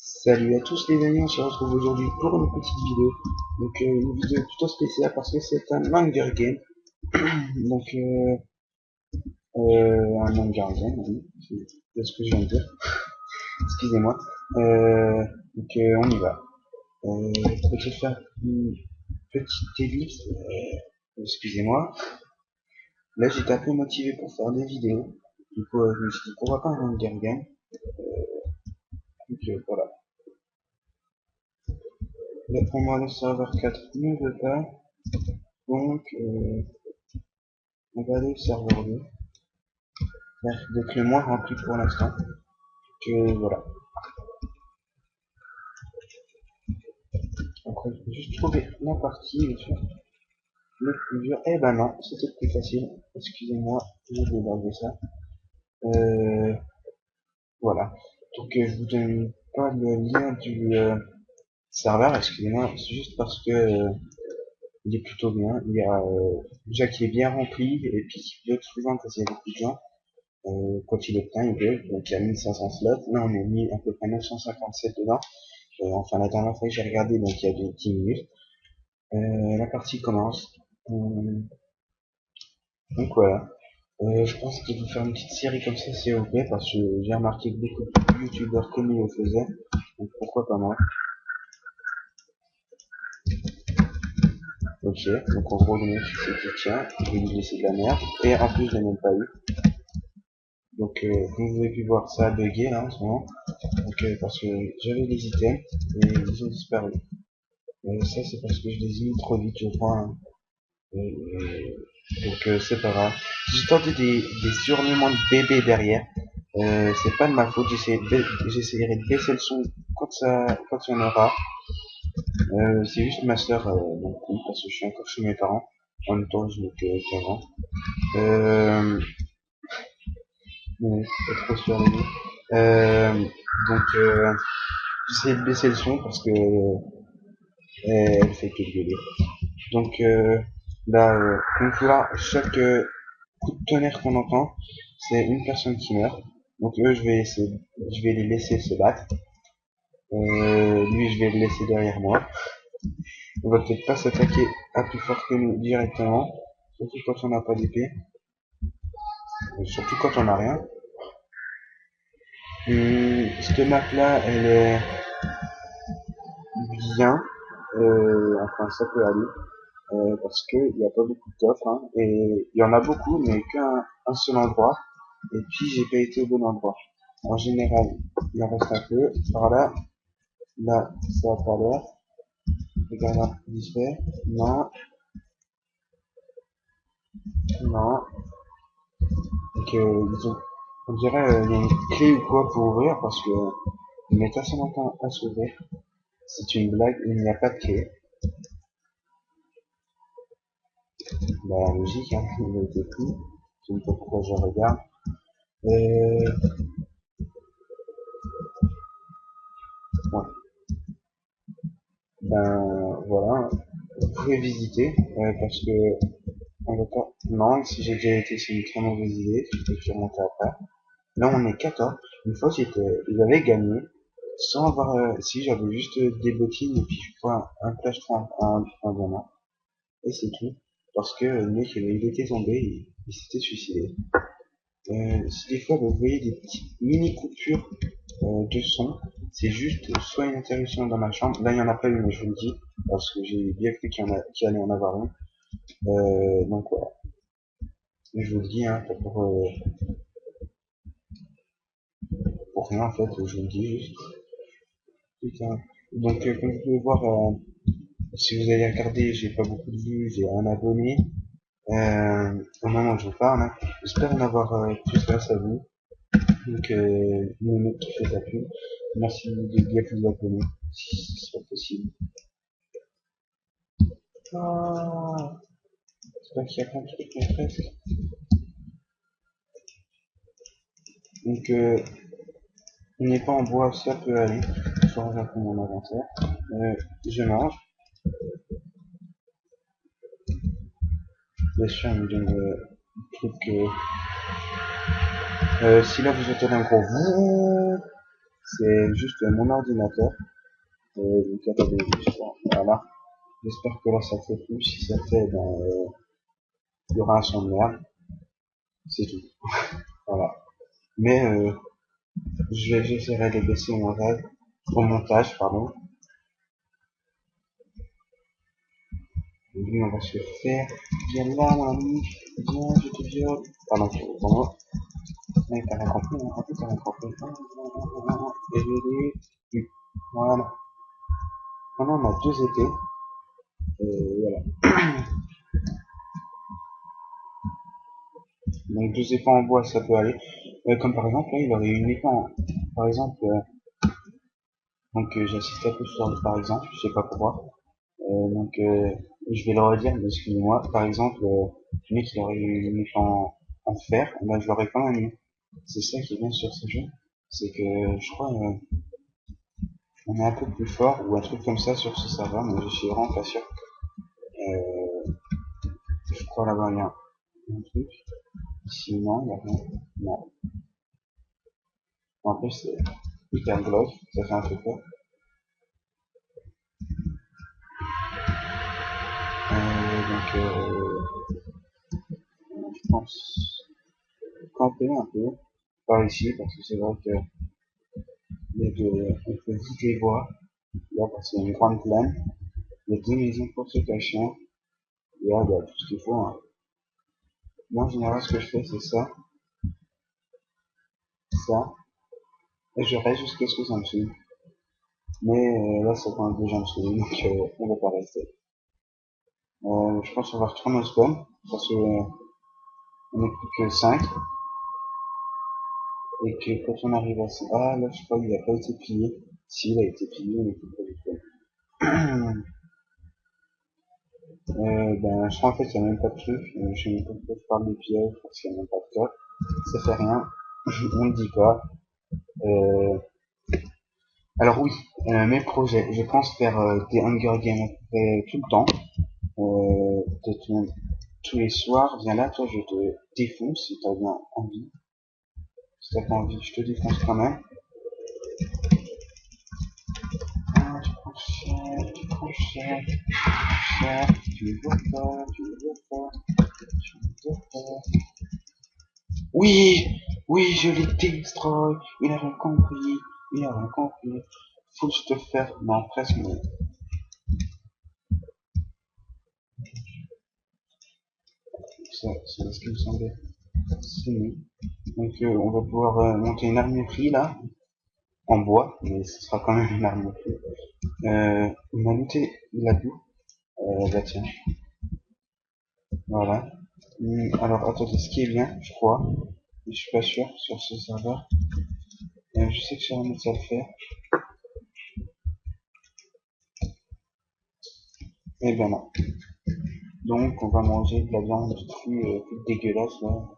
Salut à tous les amis, on se retrouve aujourd'hui pour une petite vidéo. Donc une vidéo plutôt spéciale parce que c'est un Hunger Game. Donc un Hunger Game, oui, c'est ce que je viens de dire. Excusez-moi. On y va. Je vais faire une petite ellipse. Excusez-moi. Là j'étais un peu motivé pour faire des vidéos. Du coup je me suis dit pourquoi pas un Hunger Game. Voilà. Là pour moi le serveur 4 ne veut pas. Donc on va aller au serveur 2. D'être le moins rempli pour l'instant. Que voilà. Après, je vais juste trouver la partie le plus dur. Eh ben non, c'était plus facile. Excusez-moi, je vais enlever ça. Euh, voilà. Donc je vous donne pas le lien du serveur, excusez-moi, c'est juste parce que il est plutôt bien. Il y a déjà qui est bien rempli et puis qui bug souvent quand il y a beaucoup de gens. Quand il est plein, il bug. Donc il y a 1500 slots. Là on est mis à peu près 957 dedans. Enfin la dernière fois que j'ai regardé, donc il y a 10 minutes. La partie commence. Donc voilà. Je pense qu'il faut faire une petite série comme ça, c'est ok, parce que j'ai remarqué que beaucoup de youtubeurs comme ils le faisaient. Donc pourquoi pas moi. Ok, donc en gros le mec s'est dit tiens, je vais lui laisser de la merde. Et en plus je l'ai même pas eu. Donc comme vous avez pu voir ça a bugué là en ce moment. Donc parce que j'avais des items et ils ont disparu. Ça c'est parce que je les ai mis trop vite je crois, hein. Donc c'est pas grave. Si j'ai tenté des hurlements de bébé derrière, c'est pas de ma faute. J'essaierai de baisser le son quand il y en aura. C'est juste ma soeur, donc oui, parce que je suis encore chez mes parents. En même temps, je n'ai que 15 ans. Mais pas trop sûr de lui. Donc j'essaie de baisser le son parce que elle fait que gueuler. Donc là, chaque coup de tonnerre qu'on entend, c'est une personne qui meurt. Donc eux, je vais les laisser se battre. Lui, je vais le laisser derrière moi. On va peut-être pas s'attaquer à plus fort que nous directement, surtout quand on n'a pas d'épée, surtout quand on n'a rien. Cette map là, elle est bien. Enfin, ça peut aller. Parce qu'il n'y a pas beaucoup de coffres, hein, et il y en a beaucoup, mais qu'un seul endroit. Et puis j'ai pas été au bon endroit. En général, il en reste un peu. Par là, là, ça a pas l'air. Regarde un peu discret. Non, non. Donc on dirait il y a une clé ou quoi pour ouvrir parce que ils mettent assez longtemps à s'ouvrir. C'est une blague, il n'y a pas de clé. Bah logique, hein, il a été pris. Je ne sais pas pourquoi je regarde. Euh, ouais. Ben voilà, vous pouvez visiter parce que on va pas. Non, si j'ai déjà été, c'est une très mauvaise idée. Je vais remonter après. Là, on est 14. Une fois, j'avais gagné sans avoir. Si j'avais juste des bottines et puis je crois un flash en diamant et c'est tout. Parce que le mec, il était tombé, il s'était suicidé. Si des fois vous voyez des petites mini coupures de son, c'est juste soit une interruption dans ma chambre. Là, il n'y en a pas eu, mais je vous le dis parce que j'ai bien cru qu'il allait en avoir une. Donc voilà. Je vous le dis, hein, pour rien en fait, je vous le dis juste. Putain. Donc comme vous pouvez voir, si vous avez regardé, j'ai pas beaucoup de vues, j'ai un abonné. Au moment où je vous parle, hein. J'espère en avoir plus grâce à vous. Donc nous qui fait la pub. Merci de bien vous abonner, si ce serait possible. Ah, j'espère qu'il y a plein de trucs en fait. Donc on n'est pas en bois, ça peut aller. Je reviens pour mon inventaire. Je mange. Bien sûr, il me donne le truc. Si là vous entendez un gros vous, c'est juste mon ordinateur. Donc attendez, voilà. J'espère que là ça fait plus. Si ça fait, ben, il y aura un son de merde. C'est tout. Voilà. Mais j'essaierai de baisser au montage, pardon. Et lui, on va se faire. Viens là, mon ami. Viens, je te viole. Pardon, pour moi. Mais t'as rien compris, hein. En plus, t'as rien compris. Et voilà. Maintenant, on a deux étés. Voilà. Donc, deux épées en bois, ça peut aller. Comme par exemple, là, il aurait une épée en... Par exemple, j'assiste à peu sur par exemple, je sais pas pourquoi. Je vais le redire, mais excusez-moi. Par exemple, le mec, il aurait une épée en fer, ben, je l'aurais quand même eu. C'est ça qui est bien sur ce jeu. C'est que, je crois, on est un peu plus fort, ou un truc comme ça sur ce serveur, mais je suis vraiment pas sûr. Euh, je crois là-bas, il y a un truc. Ici, non, il y a rien. Non. En plus, c'est hyper glauque, ça fait un peu peur. Je pense camper un peu par ici, parce que c'est vrai que on peut vite les voir. Là, parce qu'il y a une grande plaine, il y a deux maisons pour se cacher. Il y a bah, tout ce qu'il faut. Hein. Moi, en général, ce que je fais, c'est ça, ça, et je reste jusqu'à ce que ça me suive. Mais là, ça prend déjà me suivre, donc on va pas rester. Je pense qu'on va retourner au spawn, parce que on n'est plus que 5 et que quand on arrive à ça, ah là, je crois qu'il a pas été pillé. Si, il a été pillé, on est plus pas du tout. Ben, je crois en fait qu'il n'y a même pas de truc. Je sais même pas pourquoi je parle de pièges, parce qu'il n'y a même pas de cas. Ça fait rien. On ne dit pas. Euh, alors oui, mes projets. Je pense faire des Hunger Games à peu près tout le temps. Peut-être même tous les soirs. Viens là, toi, je te défonce si t'as bien envie. Si t'as pas envie, je te défonce quand même. Ah, tu prends cher, cher, tu ne vois pas, tu ne vois pas, tu ne vois pas. Oui, oui, je l'ai destroy. Il a rien compris. Il a rien compris. Faut que je te faire. Non, presque. Mais... c'est ce qui me semblait. C'est nous. Donc, on va pouvoir monter une armurerie là, en bois, mais ce sera quand même une armurerie. On a looté la boue. Bah tiens, voilà. Alors, attendez, ce qui est bien, je crois, mais je suis pas sûr sur ce serveur. Je sais que sur un autre ça le fait. Eh ben non. Donc, on va manger de la viande crue, toute dégueulasse là.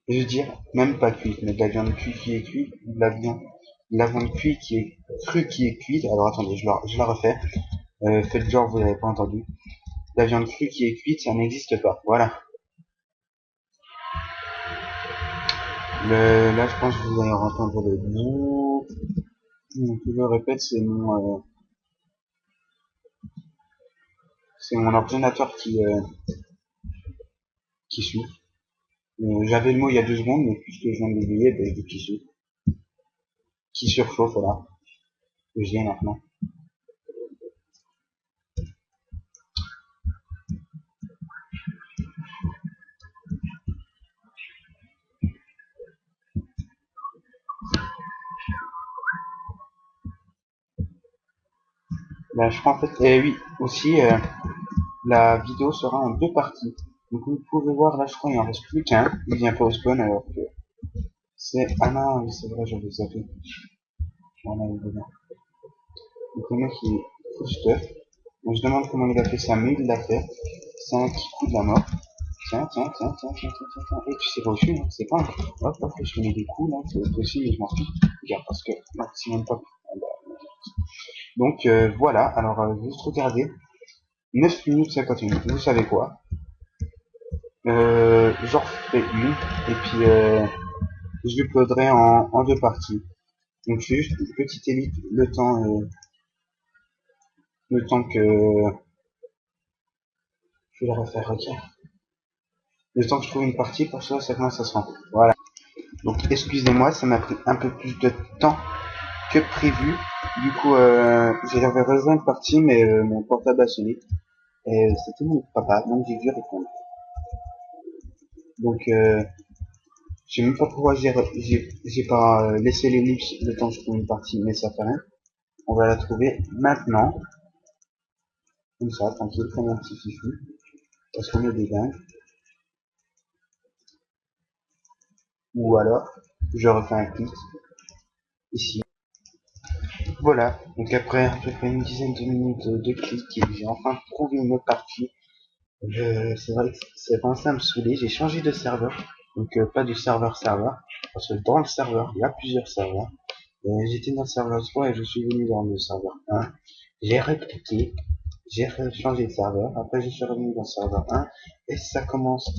Je veux dire, même pas cuite, mais de la viande cuite qui est cuite, de la viande cuite qui est crue qui est cuite. Alors attendez, je la refais. Faites genre vous n'avez pas entendu. La viande crue qui est cuite, ça n'existe pas. Voilà. Là, je pense que vous allez entendre le bout. Donc, je le répète, c'est mon ordinateur qui souffle. J'avais le mot il y a 2 secondes, mais puisque je viens de l'oublier, ben, je dis qui souffle. Qui surchauffe, voilà. Que je viens maintenant. Ben, je crois en fait, et oui, aussi, la vidéo sera en 2 parties. Donc vous pouvez voir là, je crois il en reste plus qu'un. Il vient pas au spawn alors que c'est... Ah non, oui, c'est vrai, j'avais zappé. Voilà, il est dedans. Donc le mec il est full stuff. On se demande comment il a fait ça, mais il l'a fait. C'est un petit coup de la mort. Tiens. Et tu sais pas où je suis, hein. C'est pas un... Hop, hop, je te mets des coups là, c'est aussi, mais je m'en fiche. Regarde, parce que maximum pas. Donc voilà, alors juste regardez. 9 minutes 51. Vous savez quoi? J'en refais une, et puis je l'uploaderai en deux parties. Donc je fais juste une petite élite le temps que je vais la refaire, ok. Le temps que je trouve une partie, pour ça commence à se rendre. Voilà. Donc excusez-moi, ça m'a pris un peu plus de temps que prévu. Du coup, j'avais rejoint une partie, mais mon portable a sonné. Et c'était mon papa, donc j'ai dû répondre. Donc, je sais même pas pourquoi j'ai pas laissé l'ellipse le temps que je trouve une partie, mais ça fait rien. On va la trouver maintenant. Comme ça, tranquille, comme un petit fichu. Parce qu'on est des dingues. Ou alors, je refais un clic ici. Voilà. Donc après à peu près une dizaine de minutes de clic, j'ai enfin trouvé une autre partie. C'est vrai que c'est commencé à me saouler. J'ai changé de serveur. Donc pas du serveur. Parce que dans le serveur, il y a plusieurs serveurs. J'étais dans le serveur 3 et je suis venu dans le serveur 1. J'ai recliqué. J'ai changé de serveur. Après, je suis revenu dans le serveur 1. Et ça commence.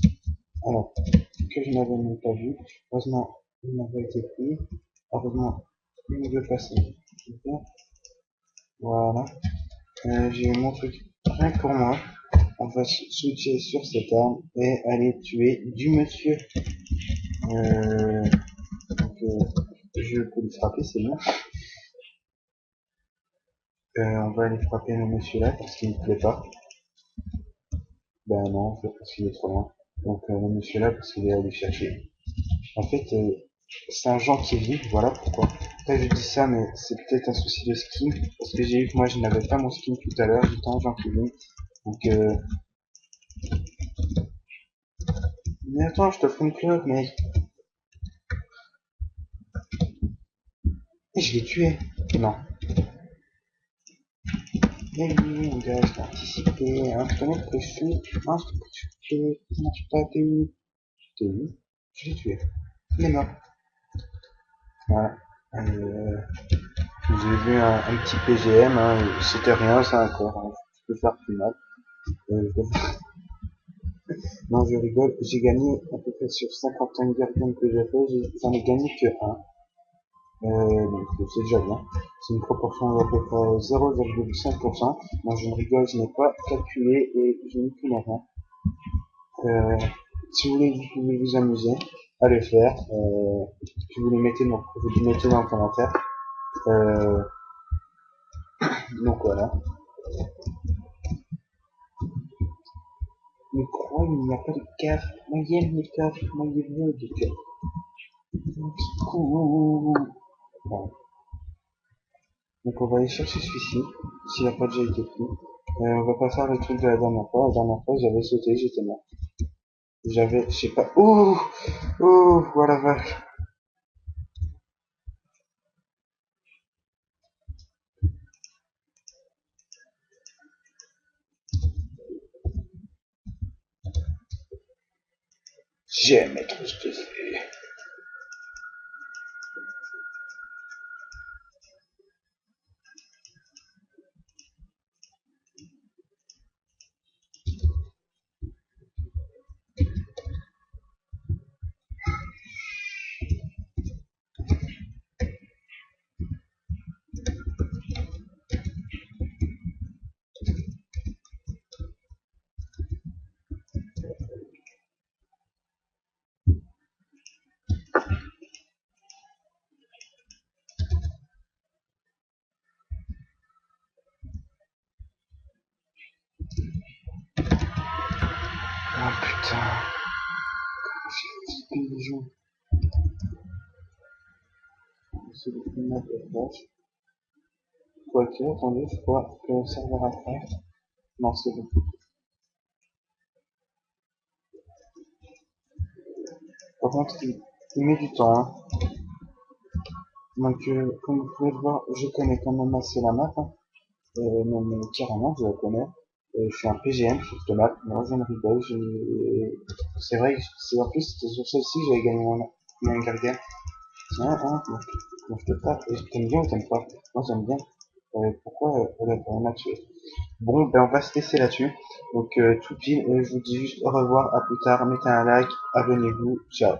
Alors, que je n'avais même pas vu. Heureusement, il m'avait été pris. Heureusement, il me veut passer. Voilà. J'ai mon truc rien que pour moi. On va switcher sur cette arme et aller tuer du monsieur. Donc, je peux le frapper, c'est bon. On va aller frapper le monsieur là parce qu'il ne plaît pas. Ben non, en fait, parce qu'il est trop loin. Donc le monsieur là parce qu'il est allé chercher. En fait, c'est un genre qui vit, voilà pourquoi. Après je dis ça, mais c'est peut-être un souci de skin. Parce que j'ai vu que moi je n'avais pas mon skin tout à l'heure, j'étais en genre qui vit. Donc mais attends, je t'offre une clope, mec. Et je l'ai tué. Non. Mais oui, mon gars, je l'ai anticipé. Hein, je connais que je suis. Non, je t'ai tué. Ça marche pas, t'es où? T'es où? Je l'ai tué. Il est mort. Voilà. J'ai vu un petit PGM, hein, c'était rien, ça encore. Hein. Je peux faire plus mal. Non, je rigole. J'ai gagné à peu près sur 51 gardiens que j'ai fait, j'en ai gagné que un. Donc c'est déjà bien. C'est une proportion d'à peu près 0,5%. Non, je ne rigole, je n'ai pas calculé et je n'y connais rien. Si vous voulez, vous pouvez vous amuser à le faire. Puis vous le mettez dans le commentaire. Euh, donc voilà. Mais crois, il n'y a pas de cave. Moi, j'aime les caves. Moi, j'aime les caves. Bon. Donc, on va aller chercher celui-ci. S'il n'a pas déjà été pris. On va pas faire le truc de la dernière fois. La dernière fois, j'avais sauté, j'étais mort. Je sais pas. Oh! Oh! Voilà, vache. J'aime être stressé. Oh putain. J'ai flippé les gens. C'est le final de la vache. Quoique, attendez, je crois que le serveur après. Non, c'est bon. Par contre, il met du temps, hein. Donc, comme vous pouvez le voir, je connais quand même assez la map, hein. Même carrément, je la connais. Je suis un PGM sur cette map. Moi, je ne rigole. C'est vrai, c'est en plus, c'était sur celle-ci que j'avais gagné mon gardien. Tiens, hein, moi, je te tape. T'aimes bien ou t'aimes pas? Moi, j'aime bien. Pourquoi on m'a tué? Bon, ben, on va se laisser là-dessus. Donc, tout pile, je vous dis juste au revoir, à plus tard. Mettez un like, abonnez-vous. Ciao.